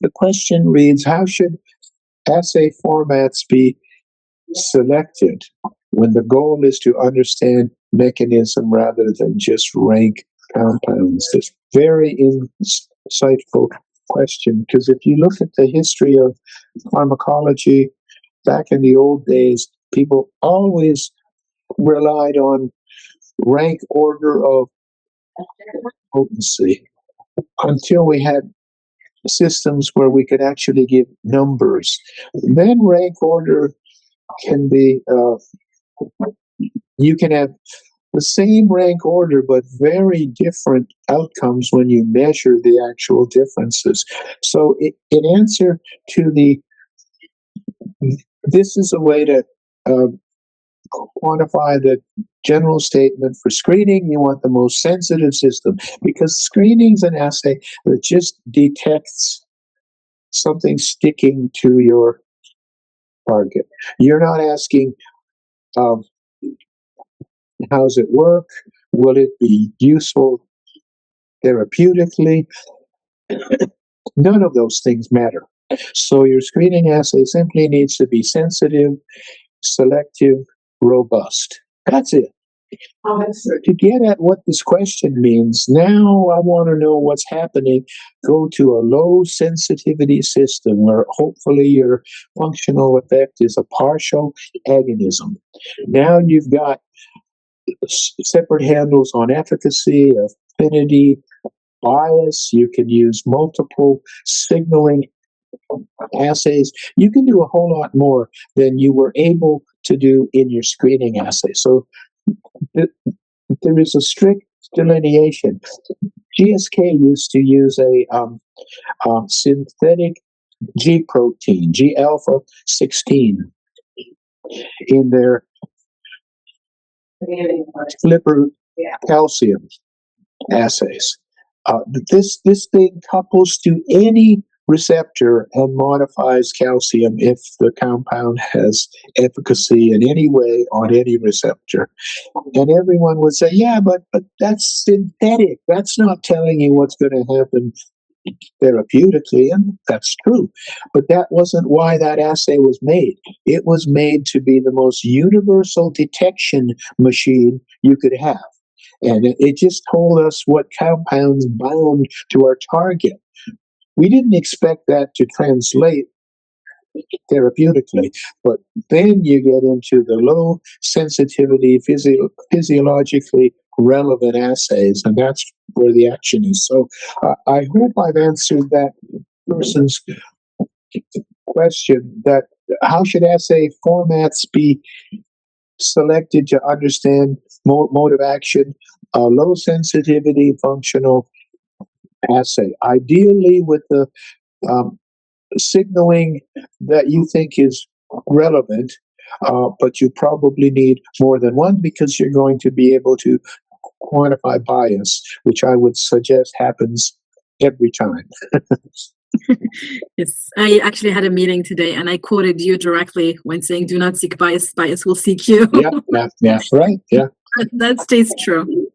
the question reads, how should assay formats be selected when the goal is to understand mechanism rather than just rank compounds? It's very insightful question, because if you look at the history of pharmacology back in the old days, people always relied on rank order of potency until we had systems where we could actually give numbers. Then rank order can be, you can have the same rank order but very different outcomes when you measure the actual differences. So in answer to this is a way to quantify the general statement for screening. You want the most sensitive system, because screening's an assay that just detects something sticking to your target. You're not asking, how's it work? Will it be useful therapeutically? None of those things matter. So your screening assay simply needs to be sensitive, selective, robust. That's it. To get at what this question means, now I want to know what's happening. Go to a low sensitivity system where hopefully your functional effect is a partial agonism. Now you've got separate handles on efficacy, affinity, bias. You can use multiple signaling assays. You can do a whole lot more than you were able to do in your screening assay. So there is a strict delineation. GSK used to use a synthetic G protein, G-alpha-16, in their liver calcium assays. This thing couples to any receptor and modifies calcium if the compound has efficacy in any way on any receptor. And everyone would say, yeah, but that's synthetic. That's not telling you what's going to happen therapeutically, and that's true. But that wasn't why that assay was made. It was made to be the most universal detection machine you could have. And it just told us what compounds bound to our target. We didn't expect that to translate therapeutically, but then you get into the low sensitivity, physiologically relevant assays, and that's where the action is. So I hope I've answered that person's question, that how should assay formats be selected to understand mode of action, low sensitivity functional assay, ideally with the signaling that you think is relevant, but you probably need more than one because you're going to be able to quantify bias, which I would suggest happens every time. Yes, I actually had a meeting today and I quoted you directly when saying, do not seek bias, bias will seek you. Yeah, right. Yeah. That stays true.